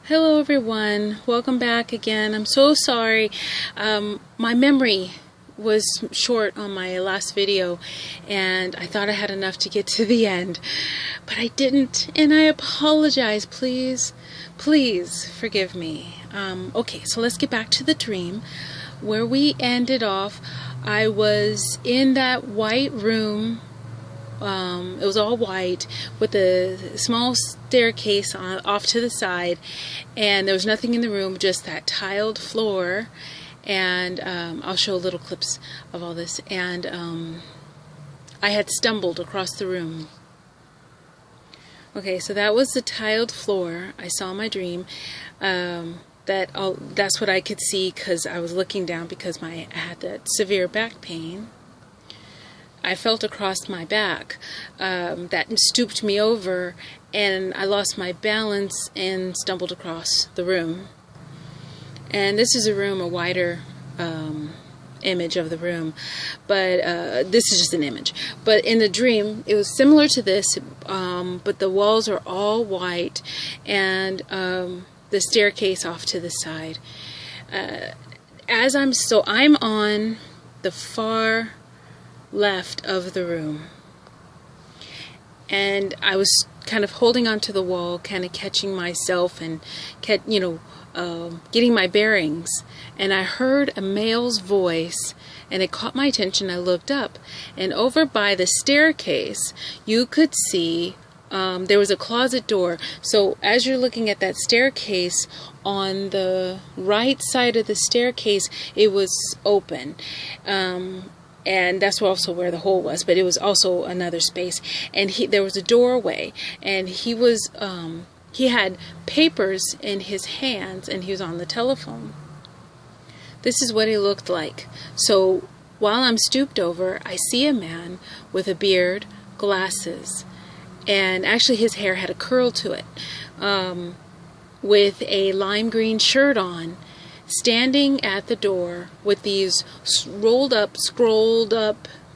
Hello everyone, welcome back again. I'm so sorry. My memory was short on my last video and I thought I had enough to get to the end, but I didn't, and I apologize. Please forgive me. Okay, so let's get back to the dream. Where we ended off, I was in that white room. It was all white with a small staircase off to the side, and there was nothing in the room, just that tiled floor. And I'll show little clips of all this. And I had stumbled across the room. Okay, so that was the tiled floor. I saw my dream. That's what I could see because I was looking down because I had that severe back pain. I felt across my back that stooped me over, and I lost my balance and stumbled across the room. And this is a room, a wider image of the room, but this is just an image. But in the dream, it was similar to this, but the walls are all white, and the staircase off to the side. I'm on the far left of the room, and I was kind of holding onto the wall, kind of catching myself and getting my bearings, and I heard a male's voice, and it caught my attention. I looked up, and over by the staircase you could see there was a closet door. So as you're looking at that staircase, on the right side of the staircase it was open, and that's also where the hole was, but it was also another space. And there was a doorway, and he had papers in his hands, and he was on the telephone. This is what he looked like. So while I'm stooped over, I see a man with a beard, glasses, and actually his hair had a curl to it, with a lime green shirt on, standing at the door with these scrolled up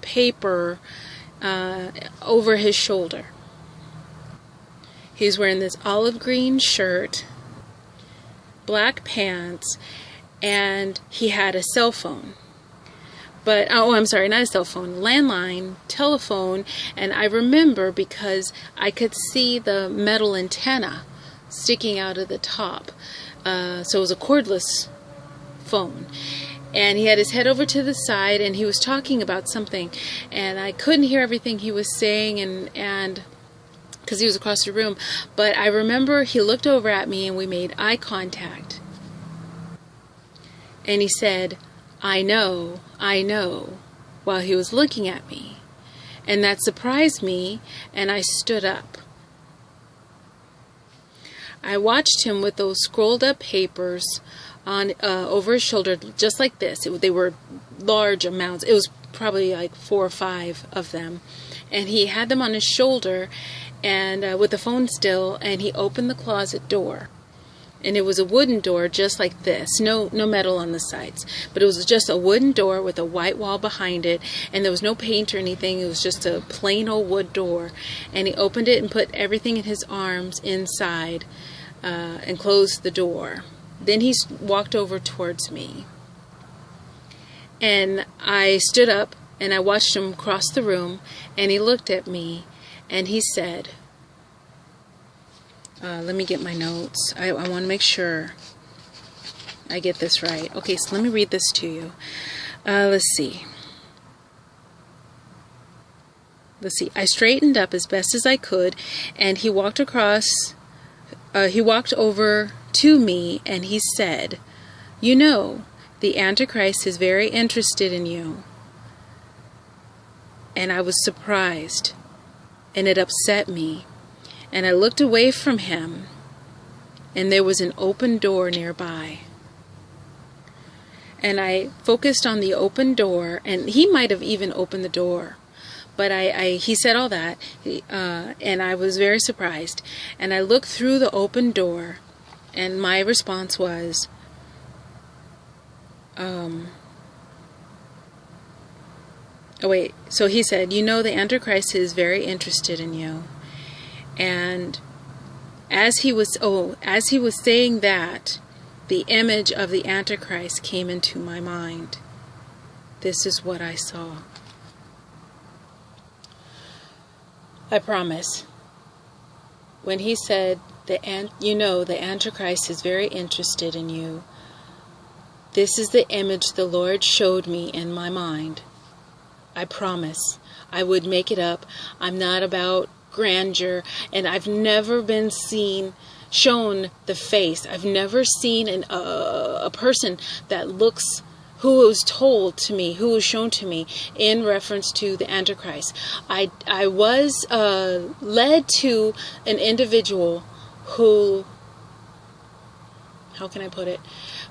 paper over his shoulder. He's wearing this olive green shirt, black pants, and he had a cell phone. But, I'm sorry, not a cell phone, landline, telephone, and I remember because I could see the metal antenna sticking out of the top. So it was a cordless phone, and he had his head over to the side, and he was talking about something, and I couldn't hear everything he was saying, and because he was across the room, but I remember he looked over at me and we made eye contact, and he said, I know, while he was looking at me, and that surprised me, and I stood up. I watched him with those scrolled up papers on over his shoulder, just like this. They were large amounts. It was probably like 4 or 5 of them, and he had them on his shoulder, and with the phone still. And he opened the closet door, and it was a wooden door, just like this. No metal on the sides, but it was just a wooden door with a white wall behind it, and there was no paint or anything. It was just a plain old wood door, and he opened it and put everything in his arms inside, and closed the door. Then he walked over towards me, and I stood up and I watched him cross the room, and he looked at me and he said, let me get my notes. I want to make sure I get this right. Okay, so let me read this to you. Let's see. I straightened up as best as I could, and he walked over to me, and he said, you know, the Antichrist is very interested in you. And I was surprised, and it upset me, and I looked away from him, and there was an open door nearby. And I focused on the open door, and he might have even opened the door, but he said all that, and I was very surprised. And I looked through the open door, and my response was, so he said, you know, the Antichrist is very interested in you. And As he was saying that, the image of the Antichrist came into my mind. This is what I saw. I promise. When he said, the Antichrist is very interested in you, this is the image the Lord showed me in my mind. I promise. I would make it up. I'm not about grandeur, and I've never been shown the face. I've never seen a person that looks, who was shown to me in reference to the Antichrist. I was led to an individual who, how can I put it,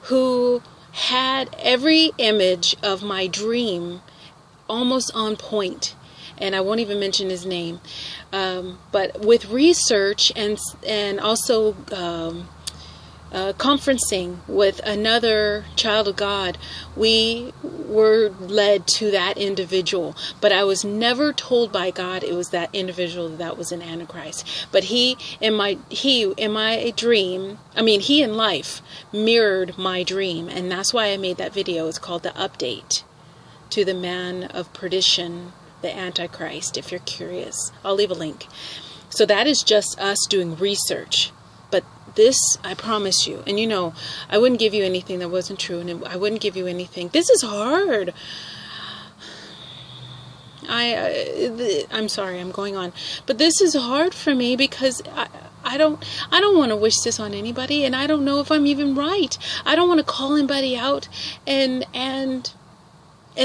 who had every image of my dream almost on point. And I won't even mention his name. But with research and also conferencing with another child of God, we were led to that individual. But I was never told by God it was that individual that was an Antichrist. But he in my dream, he in life mirrored my dream. And that's why I made that video. It's called The Update to the Man of Perdition, the Antichrist, if you're curious. I'll leave a link. So that is just us doing research. But this, I promise you, and I wouldn't give you anything that wasn't true, and I wouldn't give you anything. This is hard. I'm sorry, I'm going on. But this is hard for me because I don't want to wish this on anybody, and I don't know if I'm even right. I don't want to call anybody out, and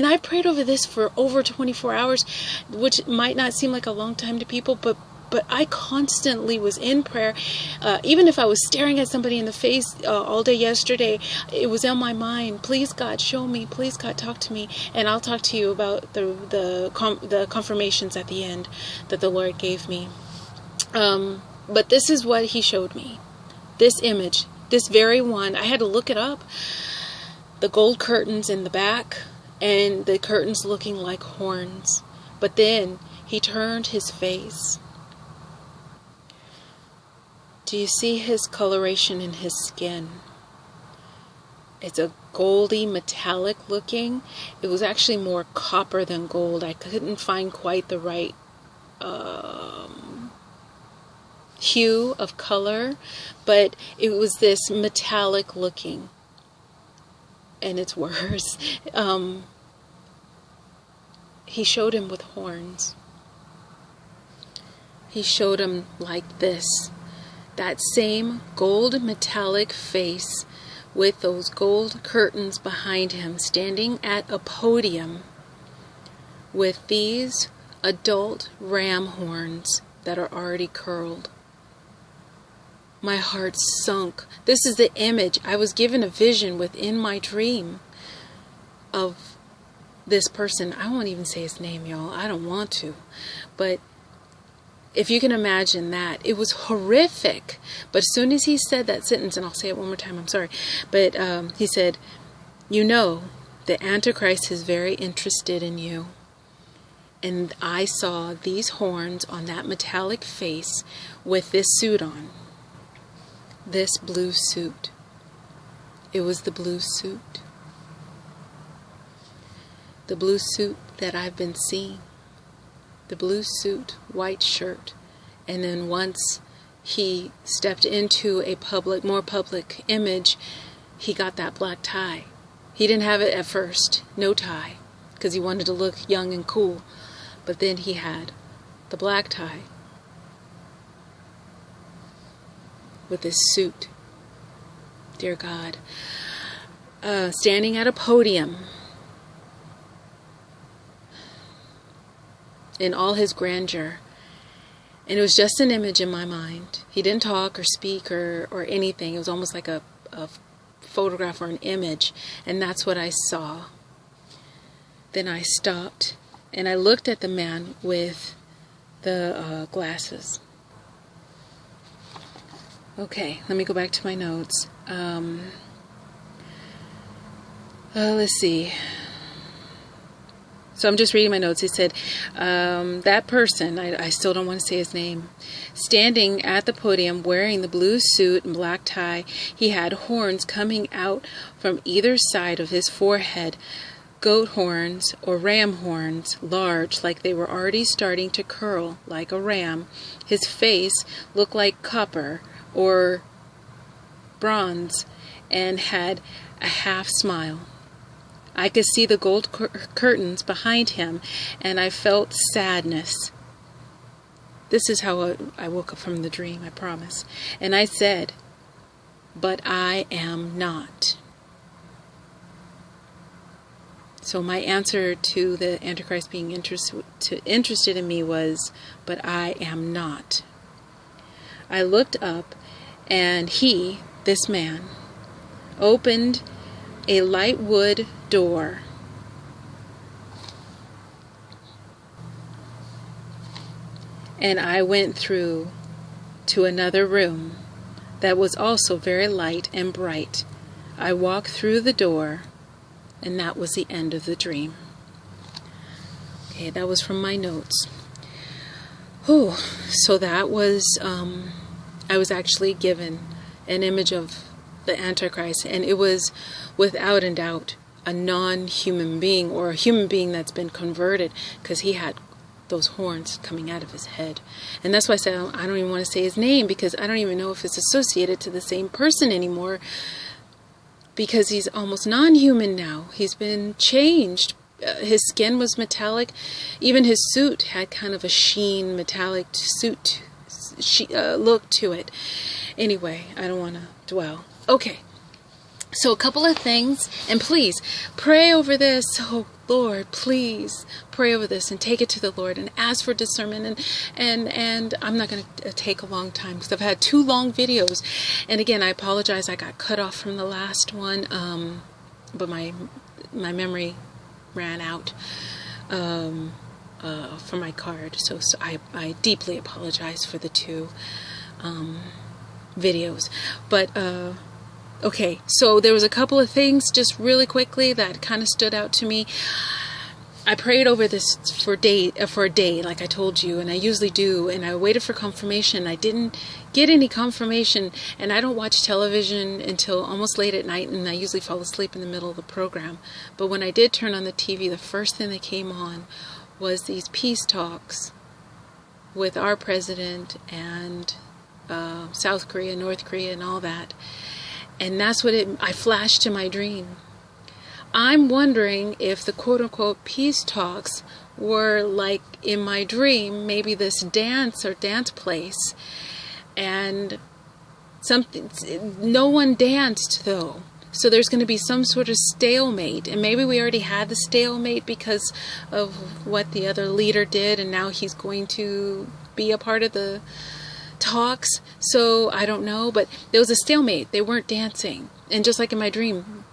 I prayed over this for over 24 hours, which might not seem like a long time to people, but I constantly was in prayer. Even if I was staring at somebody in the face all day yesterday, it was on my mind. Please, God, show me. Please, God, talk to me. And I'll talk to you about the confirmations at the end that the Lord gave me. But this is what he showed me. This image, this very one, I had to look it up. The gold curtains in the back, and the curtains looking like horns. But then he turned his face. Do you see his coloration in his skin? It's a goldy, metallic looking. It was actually more copper than gold. I couldn't find quite the right hue of color, but it was this metallic looking. And it's worse. He showed him with horns. He showed him like this. That same gold metallic face with those gold curtains behind him, standing at a podium with these adult ram horns that are already curled. My heart sunk. This is the image. I was given a vision within my dream of this person. I won't even say his name, y'all. I don't want to. But if you can imagine that, it was horrific. But as soon as he said that sentence, and I'll say it one more time, I'm sorry. But he said, the Antichrist is very interested in you. And I saw these horns on that metallic face with this suit on. This blue suit. It was the blue suit. The blue suit that I've been seeing. The blue suit, white shirt. And then once he stepped into a more public image, he got that black tie. He didn't have it at first, no tie, because he wanted to look young and cool. But then he had the black tie with his suit. Dear God. Standing at a podium in all his grandeur. And it was just an image in my mind. He didn't talk or speak or anything. It was almost like a photograph or an image. And that's what I saw. Then I stopped and I looked at the man with the glasses. Okay, let me go back to my notes. Let's see. So I'm just reading my notes. He said, that person, I still don't want to say his name, standing at the podium wearing the blue suit and black tie. He had horns coming out from either side of his forehead, goat horns or ram horns, large, like they were already starting to curl like a ram. His face looked like copper or bronze and had a half smile. I could see the gold curtains behind him, and I felt sadness. This is how I woke up from the dream, I promise. And I said, "But I am not." So my answer to the Antichrist being interested in me was, "But I am not." I looked up, and he, this man, opened a light wood door. And I went through to another room that was also very light and bright. I walked through the door, and that was the end of the dream. Okay, that was from my notes. Whew. So that was, I was actually given an image of the Antichrist, and it was without a doubt a non-human being, or a human being that's been converted, because he had those horns coming out of his head. And that's why I said I don't even want to say his name, because I don't even know if it's associated to the same person anymore, because he's almost non-human now. He's been changed. His skin was metallic. Even his suit had kind of a sheen, metallic suit look to it. Anyway, I don't want to dwell. Okay, so a couple of things, and please pray over this. Oh Lord, please pray over this and take it to the Lord and ask for discernment. And I'm not going to take a long time, because I've had 2 long videos. And again, I apologize, I got cut off from the last one, but my memory ran out for my card. So I deeply apologize for the 2 videos. But okay, so there was a couple of things just really quickly that kind of stood out to me. I prayed over this for a day, like I told you, and I usually do, and I waited for confirmation. I didn't get any confirmation, and I don't watch television until almost late at night, and I usually fall asleep in the middle of the program. But when I did turn on the TV, the first thing that came on was these peace talks with our president and South Korea, North Korea, and all that. And that's what I flashed to my dream. I'm wondering if the quote-unquote peace talks were like in my dream, maybe this dance place, and something. No one danced though, so there's going to be some sort of stalemate, and maybe we already had the stalemate because of what the other leader did, and now he's going to be a part of the talks. So I don't know, but there was a stalemate. They weren't dancing, and just like in my dream,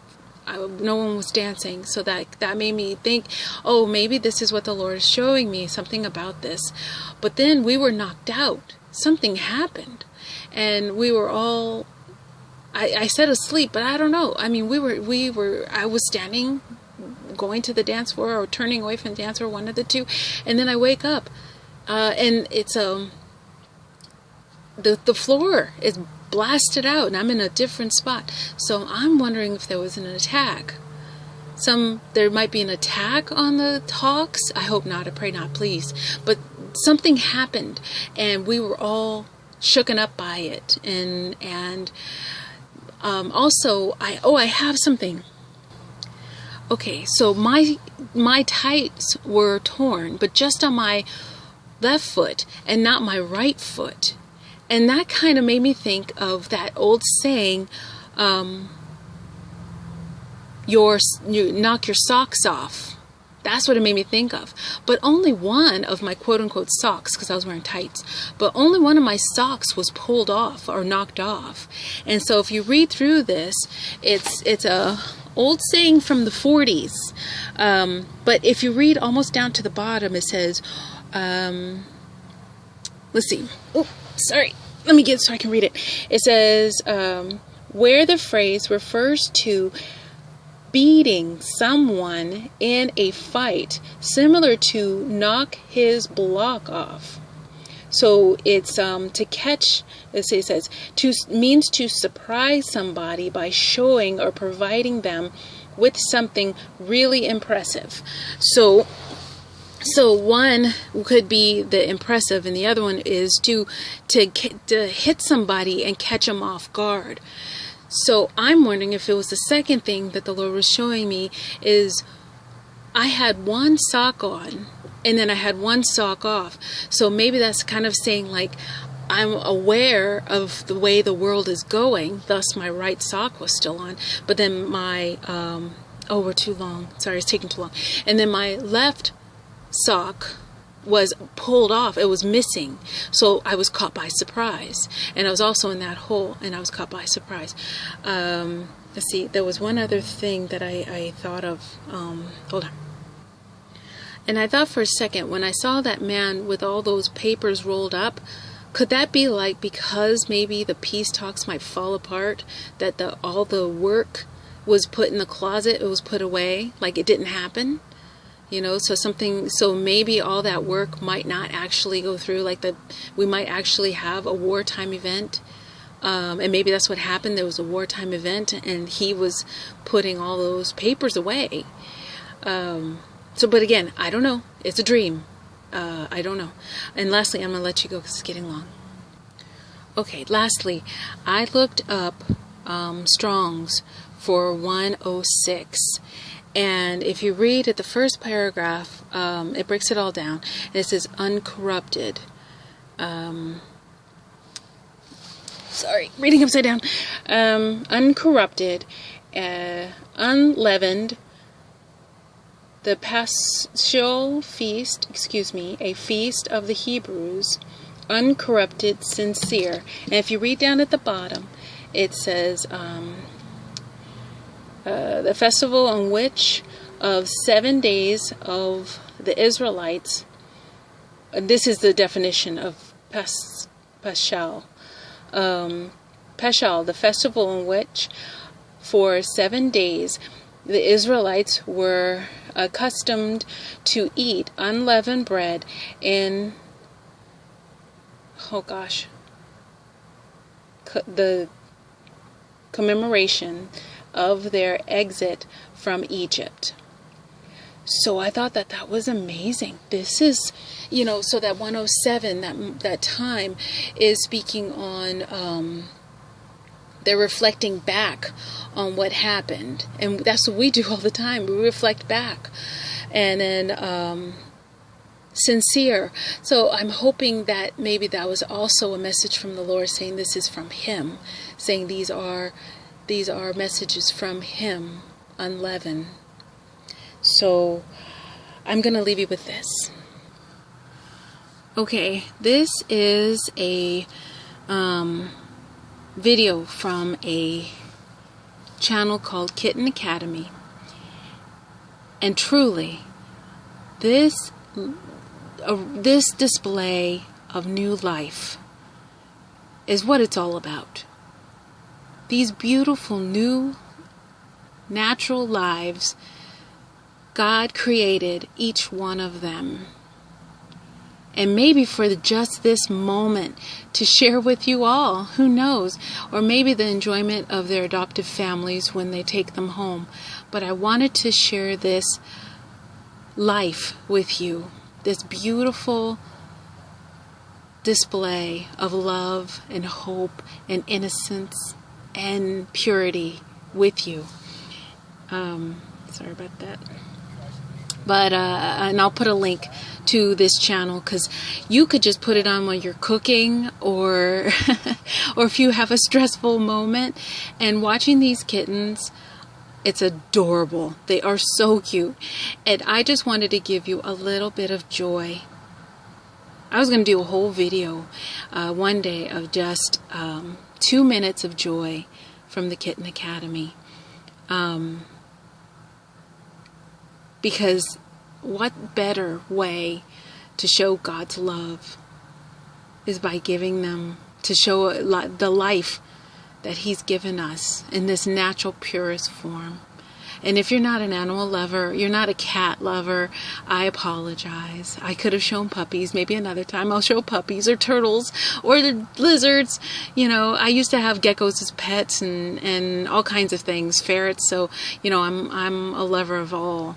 no one was dancing. So that made me think, oh, maybe this is what the Lord is showing me, something about this. But then we were knocked out. Something happened, and we were all, I said asleep, but I don't know. I mean, I was standing, going to the dance floor or turning away from the dance floor, one of the two, and then I wake up, and it's the floor is blasted out, and I'm in a different spot. So I'm wondering if there was an attack. There might be an attack on the talks. I hope not. I pray not, please. But something happened, and we were all shooken up by it. And also, I have something. Okay, so my tights were torn, but just on my left foot and not my right foot. And that kind of made me think of that old saying, you knock your socks off. That's what it made me think of. But only one of my quote-unquote socks, because I was wearing tights, but only one of my socks was pulled off or knocked off. And so if you read through this, it's a old saying from the 40s. But if you read almost down to the bottom, it says, let's see. Oh, sorry. Let me get so I can read it. It says, where the phrase refers to beating someone in a fight, similar to knock his block off. So it's to catch, as it says, means to surprise somebody by showing or providing them with something really impressive. So one could be the impressive, and the other one is to hit somebody and catch them off guard. So I'm wondering if it was the second thing that the Lord was showing me is I had one sock on and then I had one sock off. So maybe that's kind of saying like I'm aware of the way the world is going, thus my right sock was still on, but then my oh, we're too long. Sorry, it's taking too long. And then my left sock was pulled off. It was missing. So I was caught by surprise. And I was also in that hole and I was caught by surprise. Let's see. There was one other thing that I thought of. Hold on. And I thought for a second, when I saw that man with all those papers rolled up, could that be like because maybe the peace talks might fall apart, that all the work was put in the closet, it was put away, like it didn't happen? You know, so maybe all that work might not actually go through, like we might actually have a wartime event. And maybe that's what happened. There was a wartime event and he was putting all those papers away. But again, I don't know. It's a dream. I don't know. And lastly, I'm going to let you go because it's getting long. Okay, lastly, I looked up Strong's for 106. And if you read at the first paragraph, it breaks it all down. And it says uncorrupted. Sorry, reading upside down. Uncorrupted, unleavened, the Paschal feast, a feast of the Hebrews, uncorrupted, sincere. And if you read down at the bottom, it says the festival on which of 7 days of the Israelites, this is the definition of Paschal. Paschal, the festival in which for 7 days the Israelites were accustomed to eat unleavened bread in, the commemoration of their exit from Egypt. So I thought that was amazing. This is, so that 107, that time is speaking on, they're reflecting back on what happened. And that's what we do all the time. We reflect back. And then sincere. So I'm hoping that maybe that was also a message from the Lord saying this is from Him. Saying these are messages from Him, unleavened. So I'm going to leave you with this. Okay, this is a video from a channel called Kitten Academy. And truly, this display of new life is what it's all about. These beautiful new natural lives, God created each one of them. And maybe for just this moment to share with you all, who knows, or maybe the enjoyment of their adoptive families when they take them home. But I wanted to share this life with you, this beautiful display of love and hope and innocence and purity with you. Sorry about that. But and I'll put a link to this channel because you could just put it on while you're cooking or or if you have a stressful moment. And watching these kittens, it's adorable. They are so cute. And I just wanted to give you a little bit of joy. I was going to do a whole video one day of just 2 minutes of joy from the Kitten Academy. Because what better way to show God's love is by giving them, to show the life that He's given us in this natural, purest form. And if you're not an animal lover, you're not a cat lover, I apologize. I could have shown puppies. Maybe another time I'll show puppies or turtles or the lizards. You know, I used to have geckos as pets and all kinds of things, ferrets. So, you know, I'm a lover of all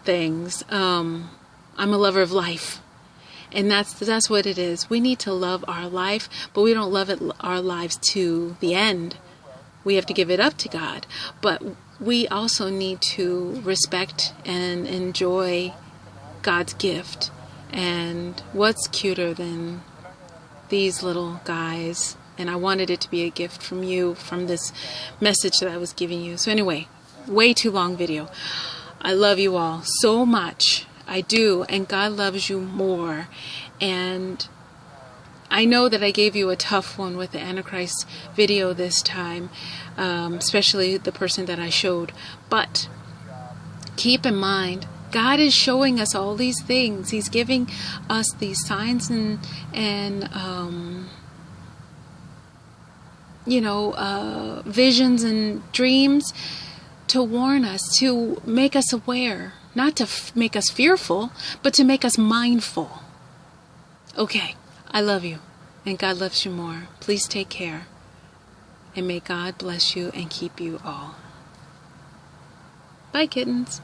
things. I'm a lover of life. And that's what it is. We need to love our life, but we don't love our lives to the end. We have to give it up to God. But we also need to respect and enjoy God's gift. And what's cuter than these little guys? And I wanted it to be a gift from you, from this message that I was giving you. So anyway, way too long video. I love you all so much. I do, and God loves you more. And I know that I gave you a tough one with the Antichrist video this time, especially the person that I showed. But keep in mind, God is showing us all these things. He's giving us these signs and visions and dreams to warn us, to make us aware. Not to make us fearful, but to make us mindful. Okay, I love you, and God loves you more. Please take care, and may God bless you and keep you all. Bye, kittens.